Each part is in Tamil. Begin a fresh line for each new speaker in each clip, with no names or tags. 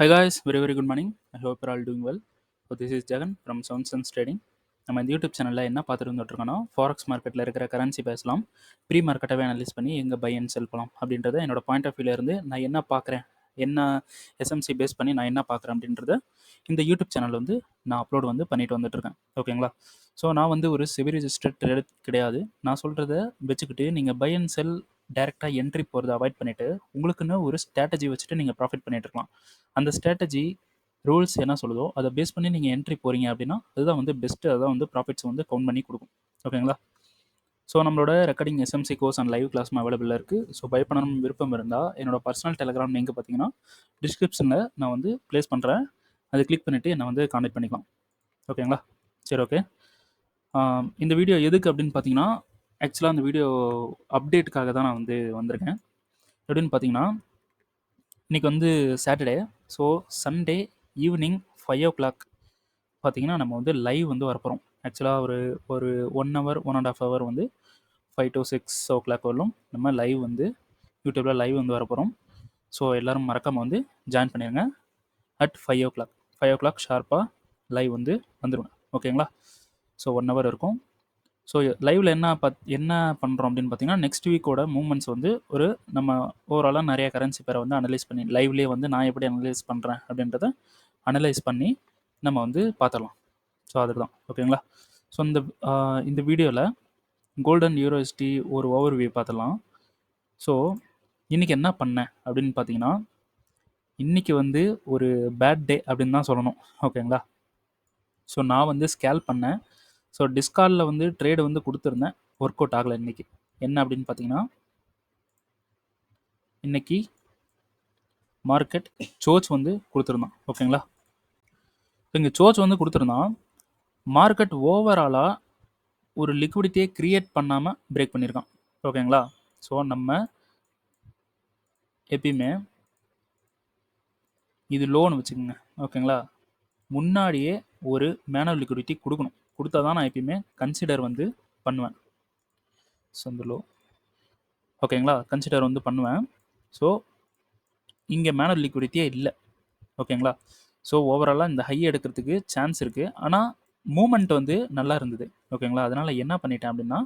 Hi guys, very good morning. I hope you're all doing well. So this is Jagan from Sound Sense Trading. நம்ம இந்த யூடியூப் சேனலில் என்ன பார்த்துட்டு வந்துட்டுருக்கோன்னா ஃபாரெக்ஸ் மார்க்கெட்டில் இருக்கிற கரன்சி பேசலாம், ப்ரீ மார்க்கெட்டாகவே அனலைஸ் பண்ணி எங்கே பை அண்ட் செல் பண்ணலாம் அப்படின்றத என்னோட பாயிண்ட் ஆஃப் வியூலேருந்து நான் என்ன பார்க்குறேன், என்ன எஸ்எம்சி பேஸ் பண்ணி நான் என்ன பார்க்குறேன் அப்படின்றத இந்த யூடியூப் சேனல் வந்து நான் அப்லோட் வந்து பண்ணிட்டு வந்துட்டுருக்கேன். ஓகேங்களா? ஸோ நான் வந்து ஒரு செபி ரிஜிஸ்டர்ட் ட்ரேடர் கிடையாது. நான் சொல்கிறத வச்சுக்கிட்டு நீங்கள் பை அண்ட் செல் டேரெக்டாக என்ட்ரி போகிறத அவாய்ட் பண்ணிவிட்டு உங்களுக்குன்னு ஒரு ஸ்ட்ராட்டஜி வச்சுட்டு நீங்கள் ப்ராஃபிட் பண்ணிட்டு இருக்கலாம். அந்த ஸ்ட்ராட்டஜி ரூல்ஸ் என்ன சொல்லுதோ அதை பேஸ் பண்ணி நீங்கள் என்ட்ரி போகிறீங்க அப்படின்னா அதுதான் வந்து பெஸ்ட்டு, அதுதான் வந்து ப்ராஃபிட்ஸ் வந்து கவுண்ட் பண்ணி கொடுக்கும். ஓகேங்களா? ஸோ நம்மளோட recording SMC course and live கிளாஸும் அவைலபிளாக இருக்குது. ஸோ பை பண்ணணும் விருப்பம் இருந்தால் என்னோட பர்சனல் டெலிகிராம் லிங்க் பார்த்தீங்கன்னா டிஸ்கிரிப்ஷனில் நான் வந்து ப்ளேஸ் பண்ணுறேன். அதை கிளிக் பண்ணிவிட்டு என்னை வந்து கான்டெக்ட் பண்ணிக்கலாம். ஓகேங்களா? சரி, ஓகே. இந்த வீடியோ எதுக்கு அப்படின்னு பார்த்தீங்கன்னா, ஆக்சுவலாக அந்த வீடியோ அப்டேட்டுக்காக தான் நான் வந்து வந்திருக்கேன். எப்படின்னு பார்த்தீங்கன்னா, இன்றைக்கி வந்து Saturday. So Sunday evening 5 o'clock பார்த்தீங்கன்னா நம்ம வந்து லைவ் வந்து வரப்போகிறோம். ஆக்சுவலாக ஒரு 1 hour 1.5 hour வந்து 5 to 6 o'clock வரலும் நம்ம லைவ் வந்து யூடியூப்பில் லைவ் வந்து வரப்போகிறோம். ஸோ எல்லோரும் மறக்காமல் வந்து ஜாயின் பண்ணிடுங்க. at 5 o'clock ஷார்ப்பாக லைவ் வந்து வந்துடுவேன். ஓகேங்களா? ஸோ 1 hour இருக்கும். ஸோ லைவில் என்ன பண்ணுறோம் அப்படின்னு பார்த்தீங்கன்னா, நெக்ஸ்ட் வீக்கோட மூவ்மெண்ட்ஸ் வந்து நம்ம ஓவராலாக நிறைய கரன்சி பேரை வந்து அனலைஸ் பண்ணி லைவ்லேயே வந்து நான் எப்படி அனலைஸ் பண்ணுறேன் அப்படின்றத அனலைஸ் பண்ணி நம்ம வந்து பார்த்துடலாம். ஸோ அதுக்கு தான். ஓகேங்களா? ஸோ இந்த வீடியோவில் கோல்டன் யூரோசிட்டி ஒரு ஓவர்வியூ பார்த்துடலாம். ஸோ இன்றைக்கி என்ன பண்ணேன் அப்படின்னு பார்த்தீங்கன்னா, இன்றைக்கி வந்து ஒரு பேட் டே அப்படின்னு தான் சொல்லணும். ஓகேங்களா? ஸோ நான் வந்து ஸ்கேல் பண்ணேன். ஸோ டிஸ்கார்டில் வந்து ட்ரேடு வந்து கொடுத்துருந்தேன், ஒர்க் அவுட் ஆகலை இன்றைக்கி. என்ன அப்படின்னு பார்த்தீங்கன்னா, இன்றைக்கி மார்க்கெட் சோச் வந்து கொடுத்துருந்தான். ஓகேங்களா? இங்கே சோச் வந்து கொடுத்துருந்தான். மார்க்கெட் ஓவராலாக ஒரு லிக்விடிட்டியை க்ரியேட் பண்ணாமல் பிரேக் பண்ணியிருக்கான். ஓகேங்களா? ஸோ நம்ம எப்பயுமே இது லோன்னு வச்சுக்கோங்க. ஓகேங்களா? முன்னாடியே ஒரு மேனுவல் லிக்விடிட்டி கொடுக்கணும். கொடுத்தா தான் நான் எப்பயுமே கன்சிடர் வந்து பண்ணுவேன். ஸோ இந்த லோ ஓகேங்களா, கன்சிடர் வந்து பண்ணுவேன். ஸோ இங்கே மேனுவல் லிக்விடிட்டியே இல்லை. ஓகேங்களா? ஸோ ஓவராலாக இந்த ஹை எடுக்கிறதுக்கு சான்ஸ் இருக்குது. ஆனால் மூமெண்ட் வந்து நல்லா இருந்தது. ஓகேங்களா? அதனால் என்ன பண்ணிட்டேன் அப்படின்னா,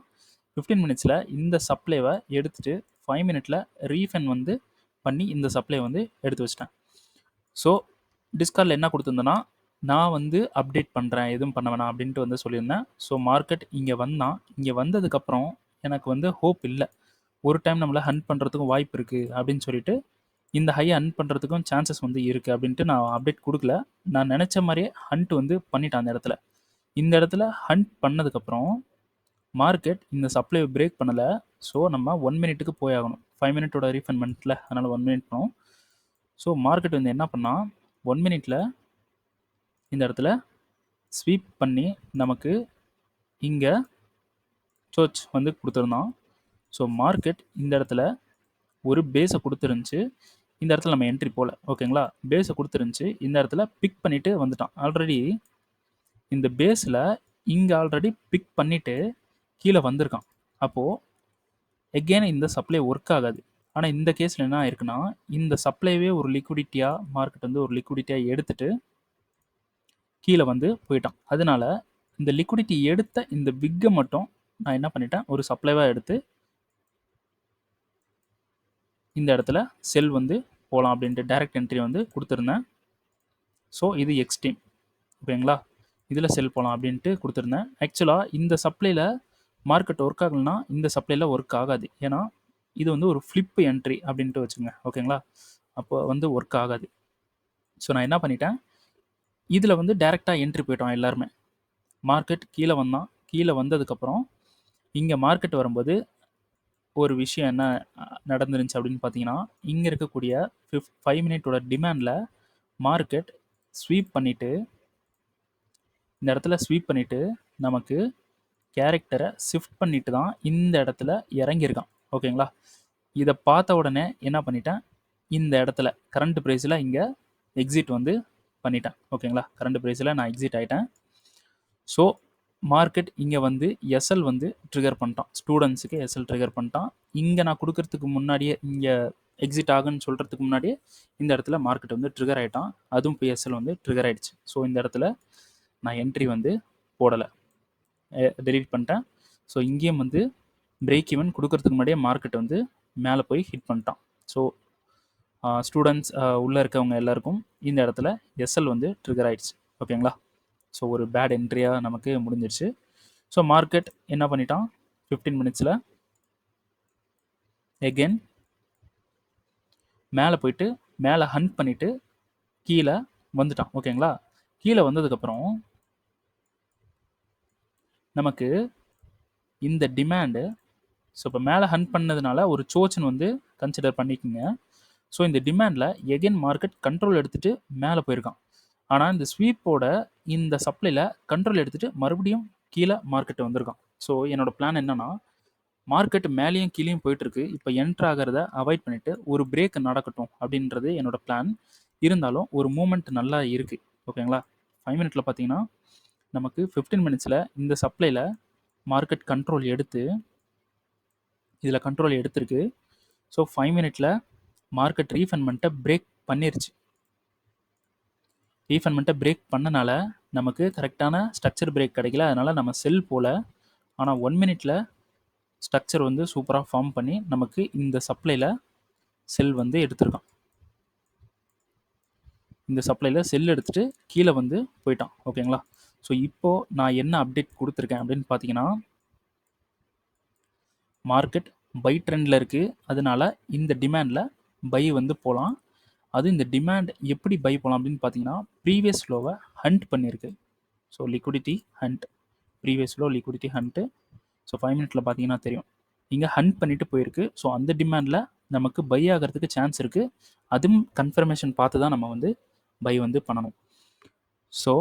15 minutesல இந்த சப்ளைவை எடுத்துகிட்டு 5 minutesல ரீஃபண்ட் வந்து பண்ணி இந்த சப்ளை வந்து எடுத்து வச்சிட்டேன். ஸோ டிஸ்கார்டில் என்ன கொடுத்துருந்தேன்னா, நான் வந்து அப்டேட் பண்ணுறேன், எதுவும் பண்ண வேணாம் அப்படின்ட்டு வந்து சொல்லியிருந்தேன். ஸோ மார்க்கெட் இங்கே வந்ததுக்கப்புறம் எனக்கு வந்து ஹோப் இல்லை. ஒரு டைம் நம்மளை ஹண்ட் பண்ணுறதுக்கும் வாய்ப்பு இருக்குது அப்படின்னு சொல்லிட்டு இந்த ஹையை ஹண்ட் பண்ணுறதுக்கும் சான்சஸ் வந்து இருக்குது அப்படின்ட்டு நான் அப்டேட் கொடுக்கல. நான் நினச்ச மாதிரியே ஹண்ட் வந்து பண்ணிட்டேன் அந்த இடத்துல. இந்த இடத்துல ஹண்ட் பண்ணதுக்கப்புறம் மார்க்கெட் இந்த சப்ளை பிரேக் பண்ணலை. ஸோ நம்ம 1 minute போயாகணும். 5 minute ரீஃபண்ட்மெண்ட்டில், அதனால் 1 minute போகணும். ஸோ மார்க்கெட் வந்து என்ன பண்ணால் 1 minute இந்த இடத்துல ஸ்வீப் பண்ணி நமக்கு இங்கே சோச் வந்து கொடுத்துருந்தான். ஸோ மார்க்கெட் இந்த இடத்துல ஒரு பேஸை கொடுத்துருந்துச்சு. இந்த இடத்துல நம்ம என்ட்ரி போகல. ஓகேங்களா? பேஸை கொடுத்துருந்துச்சு. இந்த இடத்துல பிக் பண்ணிவிட்டு வந்துட்டான். ஆல்ரெடி இந்த பேஸில் இங்கே ஆல்ரெடி பிக் பண்ணிவிட்டு கீழே வந்திருக்கான். அப்போது எகெயின் இந்த சப்ளை ஒர்க் ஆகாது. ஆனால் இந்த கேஸில் என்ன ஆயிருக்குன்னா, இந்த சப்ளைவே ஒரு லிக்விடிட்டியாக மார்க்கெட் வந்து ஒரு லிக்விடிட்டியாக எடுத்துகிட்டு கீழே வந்து போயிட்டான். அதனால இந்த லிக்விடிட்டி எடுத்த இந்த பிக்கை மட்டும் நான் என்ன பண்ணிட்டேன், ஒரு சப்ளைவாக எடுத்து இந்த இடத்துல செல் வந்து போகலாம் அப்படின்ட்டு டைரக்ட் என்ட்ரி வந்து கொடுத்துருந்தேன். ஸோ இது எக்ஸ்ட்ரீம். ஓகேங்களா? இதில் செல் போகலாம் அப்படின்ட்டு கொடுத்துருந்தேன். ஆக்சுவலாக இந்த சப்ளையில் மார்க்கெட் ஒர்க் ஆகலைன்னா இந்த சப்ளையில் ஒர்க் ஆகாது. ஏன்னா இது வந்து ஒரு ஃப்ளிப் என்ட்ரி அப்படின்ட்டு வச்சுங்க. ஓகேங்களா? அப்போ வந்து ஒர்க் ஆகாது. ஸோ நான் என்ன பண்ணிட்டேன், இதில் வந்து டைரெக்டாக என்ட்ரி போயிட்டோம் எல்லாருமே. மார்க்கெட் கீழே வந்ததுக்கப்புறம் இங்கே மார்க்கெட் வரும்போது ஒரு விஷயம் என்ன நடந்துருந்துச்சு அப்படின்னு பார்த்தீங்கன்னா, இங்கே இருக்கக்கூடிய 5 minute டிமாண்டில் மார்க்கெட் ஸ்வீப் பண்ணிவிட்டு இந்த இடத்துல ஸ்வீப் பண்ணிவிட்டு நமக்கு கேரக்டரை ஷிஃப்ட் பண்ணிட்டு தான் இந்த இடத்துல இறங்கியிருக்கான். ஓகேங்களா? இதை பார்த்த உடனே என்ன பண்ணிட்டேன், இந்த இடத்துல கரண்ட் ப்ரைஸில் இங்கே எக்ஸிட் வந்து பண்ணிட்டேன். ஓகேங்களா? கரண்ட் ப்ரைஸில் நான் எக்ஸிட் ஆகிட்டேன். ஸோ மார்க்கெட் இங்கே வந்து எஸ்எல் வந்து ட்ரிகர் பண்ணிட்டான். ஸ்டூடெண்ட்ஸுக்கு எஸ்எல் ட்ரிகர் பண்ணிட்டான். இங்கே நான் கொடுக்கறதுக்கு முன்னாடியே இங்கே எக்ஸிட் ஆகுன்னு சொல்கிறதுக்கு முன்னாடியே இந்த இடத்துல மார்க்கெட் வந்து ட்ரிகர் ஆகிட்டான். அதுவும் பிஎஸ்எல் வந்து ட்ரிகர் ஆகிடுச்சு. ஸோ இந்த இடத்துல நான் என்ட்ரி வந்து போடலை, டெலீட் பண்ணிட்டேன். ஸோ இங்கேயும் வந்து பிரேக் ஈவன் கொடுக்கறதுக்கு முன்னாடியே மார்க்கெட் வந்து மேலே போய் ஹிட் பண்ணிட்டான். ஸோ ஸ்டூடெண்ட்ஸ் உள்ளே இருக்கவங்க எல்லாருக்கும் இந்த இடத்துல எஸ்எல் வந்து ட்ரிகர் ஆகிடுச்சு. ஓகேங்களா? ஸோ ஒரு பேட் என்ட்ரியாக நமக்கு முடிஞ்சிருச்சு. ஸோ மார்க்கெட் என்ன பண்ணிட்டான், 15 மினிட்ஸில் எகெயின் மேலே போயிட்டு மேலே ஹண்ட் பண்ணிவிட்டு கீழே வந்துட்டான். ஓகேங்களா? கீழே வந்ததுக்கப்புறம் நமக்கு இந்த டிமாண்டு, ஸோ இப்போ மேலே ஹண்ட் பண்ணதுனால ஒரு சோச்சுன்னு வந்து கன்சிடர் பண்ணிக்கோங்க. ஸோ இந்த டிமாண்டில் எகெயின் மார்க்கெட் கண்ட்ரோல் எடுத்துகிட்டு மேலே போயிருக்கான். ஆனால் இந்த ஸ்வீப்போட இந்த சப்ளையில் கண்ட்ரோல் எடுத்துகிட்டு மறுபடியும் கீழே மார்க்கெட் வந்திருக்கான். ஸோ என்னோடய பிளான் என்னென்னா, மார்க்கெட் மேலேயும் கீழேயும் போயிட்டுருக்கு, இப்போ என்ட்ரு ஆகிறத அவாய்ட் பண்ணிவிட்டு ஒரு பிரேக் நடக்கட்டும் அப்படின்றது என்னோடய பிளான். இருந்தாலும் ஒரு மூமெண்ட் நல்லா இருக்குது. ஓகேங்களா? 5 மினிட்ல பார்த்தீங்கன்னா நமக்கு 15 மினிட்ஸில் இந்த சப்ளையில் மார்க்கெட் கண்ட்ரோல் எடுத்து இதில் கண்ட்ரோல் எடுத்திருக்கு. ஸோ 5 மினிட்ல மார்க்கெட் ரீஃபண்ட்மெண்ட்டை பிரேக் பண்ணிருச்சு. ரீஃபண்ட்மெண்ட்டை பிரேக் பண்ணனால நமக்கு கரெக்டான ஸ்ட்ரக்சர் பிரேக் கிடைக்கல. அதனால் நம்ம செல் போல. ஆனால் 1 மினிட்ல ஸ்ட்ரக்சர் வந்து சூப்பராக ஃபார்ம் பண்ணி நமக்கு இந்த சப்ளையில் செல் வந்து எடுத்திருக்கான். இந்த சப்ளையில் செல் எடுத்துகிட்டு கீழே வந்து போயிட்டான். ஓகேங்களா? ஸோ இப்போது நான் என்ன அப்டேட் கொடுத்துருக்கேன் அப்படின்னு பார்த்தீங்கன்னா, மார்க்கெட் பை ட்ரெண்டில் இருக்குது. அதனால இந்த டிமாண்டில் பை வந்து போகலாம். அது இந்த டிமாண்ட் எப்படி பை போகலாம் அப்படின்னு பார்த்தீங்கன்னா, ப்ரீவியஸ் லோவை ஹண்ட் பண்ணியிருக்கு. So liquidity hunt, previous low liquidity hunt. So 5 மினிட்ல பார்த்தீங்கன்னா தெரியும், இங்கே ஹண்ட் பண்ணிட்டு போயிருக்கு. ஸோ அந்த டிமாண்டில் நமக்கு பை ஆகிறதுக்கு சான்ஸ் இருக்குது. அதுவும் கன்ஃபர்மேஷன் பார்த்து தான் நம்ம வந்து பை வந்து பண்ணணும். ஸோ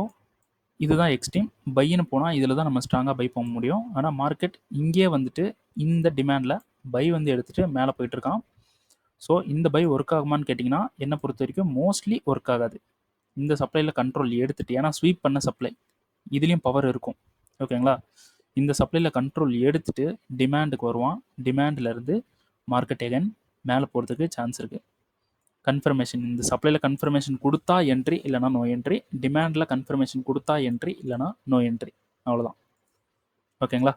இதுதான் எக்ஸ்ட்ரீம். பையின்னு போனால் இதில் தான் நம்ம ஸ்ட்ராங்காக பை போக முடியும். ஆனால் மார்க்கெட் இங்கே வந்துட்டு இந்த டிமாண்டில் பை வந்து எடுத்துகிட்டு மேலே போயிட்டுருக்கான். ஸோ இந்த பை ஒர்க் ஆகுமான்னு கேட்டிங்கன்னா, என்னை பொறுத்த வரைக்கும் மோஸ்ட்லி ஒர்க் ஆகாது. இந்த சப்ளையில் கண்ட்ரோல் எடுத்துகிட்டு, ஏன்னா ஸ்வீப் பண்ண சப்ளை, இதுலேயும் பவர் இருக்கும். ஓகேங்களா? இந்த சப்ளையில் கண்ட்ரோல் எடுத்துகிட்டு டிமாண்டுக்கு வருவான். டிமாண்டிலேருந்து மார்க்கெட் எகன் மேலே போகிறதுக்கு சான்ஸ் இருக்குது. கன்ஃபர்மேஷன், இந்த சப்ளையில் கன்ஃபர்மேஷன் கொடுத்தா என்ட்ரி, இல்லைனா நோ என்ட்ரி. டிமாண்டில் கன்ஃபர்மேஷன் கொடுத்தா என்ட்ரி, இல்லைனா நோ என்ட்ரி. அவ்வளோதான். ஓகேங்களா?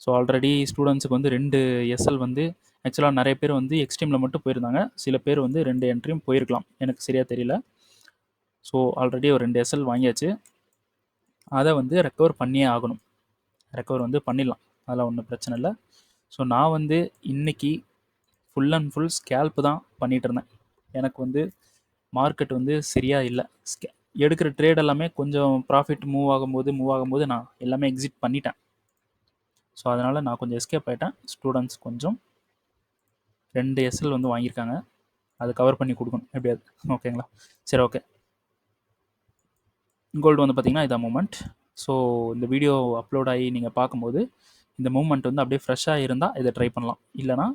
ஸோ ஆல்ரெடி ஸ்டூடெண்ட்ஸுக்கு வந்து 2 எஸ்எல் வந்து ஆக்சுவலாக நிறைய பேர் வந்து எக்ஸ்ட்ரீமில் மட்டும் போயிருந்தாங்க. சில பேர் வந்து 2 என்ட்ரியும் போயிருக்கலாம், எனக்கு சரியாக தெரியல. ஸோ ஆல்ரெடி ஒரு 2 எஸ்எல் வாங்கியாச்சு. அதை வந்து ரெக்கவர் பண்ணியே ஆகணும். ரெக்கவர் வந்து பண்ணிடலாம், அதெல்லாம் ஒன்றும் பிரச்சனை இல்லை. ஸோ நான் வந்து இன்றைக்கி ஃபுல் அண்ட் ஃபுல் ஸ்கேல்ப்பு தான் பண்ணிகிட்டு இருந்தேன். எனக்கு வந்து மார்க்கெட் வந்து சரியாக இல்லை. எடுக்கிற ட்ரேட் எல்லாமே கொஞ்சம் ப்ராஃபிட் மூவ் ஆகும்போது நான் எல்லாமே எக்ஸிட் பண்ணிட்டேன். ஸோ அதனால் நான் கொஞ்சம் எஸ்கேப் ஆகிட்டேன். ஸ்டூடெண்ட்ஸ் கொஞ்சம் 2 எஸ்எல் வந்து வாங்கியிருக்காங்க, அதை கவர் பண்ணி கொடுக்கணும் எப்படியாவது. ஓகேங்களா? சரி, ஓகே. கோல்டு வந்து பார்த்திங்கன்னா இதான் மூமெண்ட். ஸோ இந்த வீடியோ அப்லோட் ஆகி நீங்கள் பார்க்கும்போது இந்த மூமெண்ட் வந்து அப்படியே ஃப்ரெஷ்ஷாக இருந்தால் இதை ட்ரை பண்ணலாம், இல்லைனா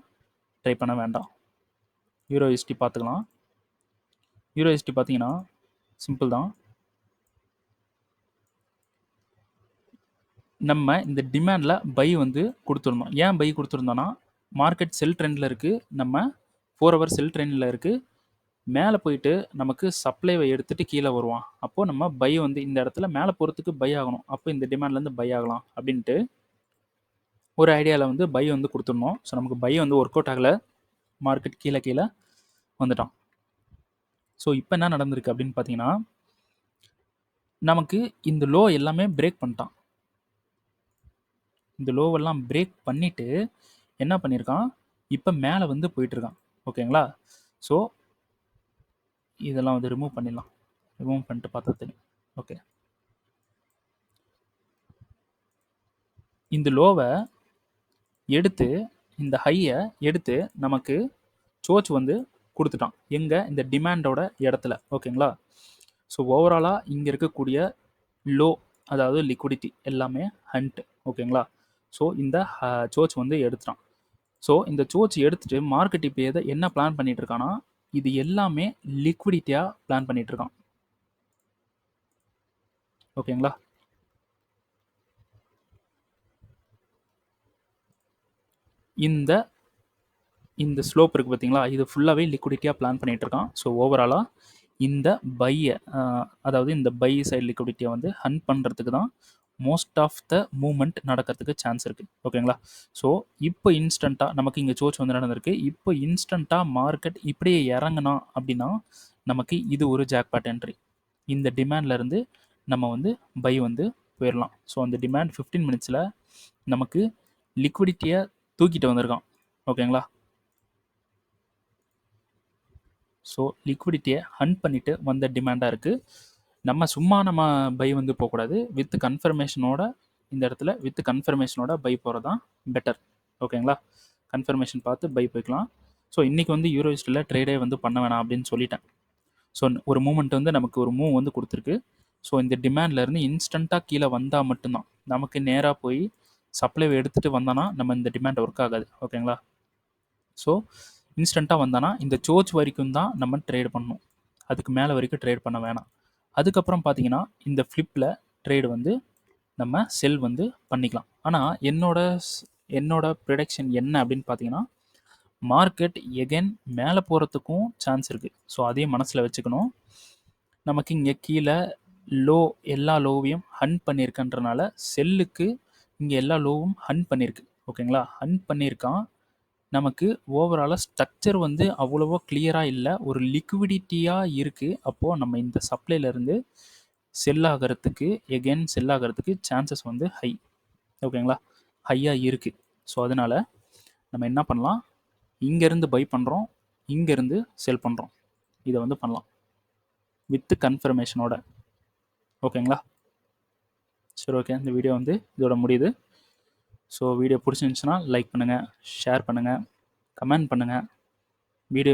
ட்ரை பண்ண வேண்டாம். யூரோ யூஎஸ்டி பார்த்துக்கலாம். யூரோ யூஎஸ்டி பார்த்தீங்கன்னா சிம்பிள் தான். நம்ம இந்த டிமாண்டில் பை வந்து கொடுத்துருந்தோம். ஏன் பை கொடுத்துருந்தோன்னா, மார்க்கெட் செல் ட்ரெண்டில் இருக்குது, நம்ம 4 ஹவர் செல் ட்ரெண்டில் இருக்குது. மேலே போயிட்டு நமக்கு சப்ளைவை எடுத்துகிட்டு கீழே வருவான். அப்போது நம்ம பை வந்து இந்த இடத்துல மேலே போகிறதுக்கு பை ஆகணும். அப்போ இந்த டிமாண்ட்லேருந்து பை ஆகலாம் அப்படின்ட்டு ஒரு ஐடியாவில் வந்து பை வந்து கொடுத்துருந்தோம். ஸோ நமக்கு பை வந்து ஒர்க் அவுட் ஆகலை, மார்க்கெட் கீழே வந்துட்டான். ஸோ இப்போ என்ன நடந்திருக்கு அப்படின்னு பார்த்தீங்கன்னா, நமக்கு இந்த லோ எல்லாமே பிரேக் பண்ணிட்டான். இந்த லோவெல்லாம் பிரேக் பண்ணிவிட்டு என்ன பண்ணியிருக்கான், இப்போ மேலே வந்து போயிட்டுருக்கான். ஓகேங்களா? ஸோ இதெல்லாம் வந்து ரிமூவ் பண்ணிடலாம். ரிமூவ் பண்ணிட்டு பார்த்தா தெரியும். ஓகே, இந்த லோவை எடுத்து, இந்த ஹையை எடுத்து நமக்கு சோச் வந்து கொடுத்துட்டான். எங்கே? இந்த டிமாண்டோட இடத்துல. ஓகேங்களா? ஸோ ஓவராலாக இங்கே இருக்கக்கூடிய லோ, அதாவது லிக்விடிட்டி எல்லாமே ஹண்ட். ஓகேங்களா? ஸோ இந்த சோச் வந்து எடுத்துட்டான். ஸோ இந்த சோச் எடுத்துகிட்டு மார்க்கெட் இப்போ என்ன பிளான் பண்ணிட்டு இருக்கான்னா, இது எல்லாமே லிக்விடிட்டியாக பிளான் பண்ணிட்டு இருக்கான். ஓகேங்களா? இந்த இந்த ஸ்லோப் இருக்குது பார்த்தீங்களா, இது ஃபுல்லாகவே லிக்விடிட்டியாக பிளான் பண்ணிகிட்டு இருக்கான். ஸோ ஓவராலாக இந்த பையை அதாவது இந்த பை சைடு லிக்விடிட்டியை வந்து ஹண்ட் பண்ணுறதுக்கு தான் மோஸ்ட் ஆஃப் த மூமெண்ட் நடக்கிறதுக்கு சான்ஸ் இருக்குது. ஓகேங்களா? ஸோ இப்போ இன்ஸ்டண்ட்டாக நமக்கு இங்கே சோச் வந்து நடந்திருக்கு. இப்போ இன்ஸ்டண்ட்டாக மார்க்கெட் இப்படியே இறங்குனா அப்படின்னா நமக்கு இது ஒரு ஜாக்பாட் என்ட்ரி. இந்த டிமாண்ட்லேருந்து நம்ம வந்து பை வந்து போயிடலாம். ஸோ அந்த டிமாண்ட் 15 மினிட்ஸில் நமக்கு லிக்விடிட்டியை தூக்கிட்டு வந்திருக்கான். ஓகேங்களா? ஸோ லிக்விடிட்டியை ஹண்ட் பண்ணிவிட்டு வந்த டிமாண்டாக இருக்குது. நம்ம பை வந்து போகக்கூடாது. வித் கன்ஃபர்மேஷனோட இந்த இடத்துல வித் கன்ஃபர்மேஷனோட பை போகிறது தான் பெட்டர். ஓகேங்களா? கன்ஃபர்மேஷன் பார்த்து பை போய்க்கலாம். ஸோ இன்றைக்கி வந்து யூரோஸ்டில் ட்ரேடே வந்து பண்ண வேணாம் அப்படின்னு சொல்லிட்டேன். ஸோ ஒரு மூமெண்ட் வந்து நமக்கு ஒரு மூவ் வந்து கொடுத்துருக்கு. ஸோ இந்த டிமாண்ட்லேருந்து இன்ஸ்டண்ட்டாக கீழே வந்தால் மட்டும்தான் நமக்கு நேராக போய் சப்ளைவை எடுத்துகிட்டு வந்தானா நம்ம இந்த டிமாண்ட் ஒர்க் ஆகாது. ஓகேங்களா? ஸோ இன்ஸ்டண்ட்டாக வந்தானா இந்த சோச் வரைக்கும் தான் நம்ம ட்ரேட் பண்ணணும். அதுக்கு மேலே வரைக்கும் ட்ரேட் பண்ண வேணாம். அதுக்கப்புறம் பார்த்தீங்கன்னா இந்த ஃப்ளிப்பில் ட்ரேடு வந்து நம்ம செல் வந்து பண்ணிக்கலாம். ஆனால் என்னோட ப்ரிடிக்ஷன் என்ன அப்படின்னு பார்த்தீங்கன்னா மார்க்கெட் எகெயின் மேலே போகிறதுக்கும் சான்ஸ் இருக்குது. ஸோ அதையும் மனசில் வச்சுக்கணும். நமக்கு இங்கே கீழே எல்லா லோவையும் ஹண்ட் பண்ணியிருக்கன்றனால செல்லுக்கு இங்கே எல்லா லோவும் ஹண்ட் பண்ணியிருக்கு. ஓகேங்களா? ஹண்ட் பண்ணியிருக்கான். நமக்கு ஓவராலாக ஸ்ட்ரக்சர் வந்து அவ்வளோவா கிளியராக இல்லை. ஒரு லிக்விடிட்டியாக இருக்குது. அப்போது நம்ம இந்த சப்ளைலேருந்து செல் ஆகிறதுக்கு சான்சஸ் வந்து ஹை. ஓகேங்களா? ஹையாக இருக்குது. ஸோ அதனால் நம்ம என்ன பண்ணலாம், இங்கேருந்து பை பண்ணுறோம், இங்கேருந்து செல் பண்ணுறோம். இதை வந்து பண்ணலாம் வித் கன்ஃபர்மேஷனோட. ஓகேங்களா? சரி, ஓகே. இந்த வீடியோ வந்து இதோட முடியுது. ஸோ வீடியோ பிடிச்சிருந்துச்சுன்னா லைக் பண்ணுங்கள், ஷேர் பண்ணுங்கள், கமெண்ட் பண்ணுங்கள்.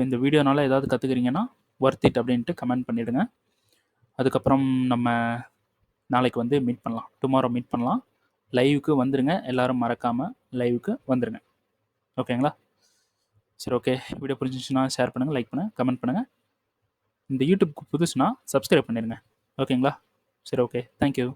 இந்த வீடியோனால ஏதாவது கற்றுக்குறீங்கன்னா ஒர்த் இட் அப்படின்ட்டு கமெண்ட் பண்ணிவிடுங்க. அதுக்கப்புறம் நம்ம நாளைக்கு வந்து மீட் பண்ணலாம். டுமாரோ மீட் பண்ணலாம். லைவுக்கு வந்துடுங்க. எல்லோரும் மறக்காமல் லைவுக்கு வந்துடுங்க. ஓகேங்களா? சரி, ஓகே. வீடியோ பிடிச்சிருந்துச்சுன்னா ஷேர் பண்ணுங்கள், லைக் பண்ணுங்கள், கமெண்ட் பண்ணுங்கள். இந்த யூடியூப்க்கு புதுசுனா சப்ஸ்கிரைப் பண்ணிடுங்க. ஓகேங்களா? சரி, ஓகே. தேங்க்யூ.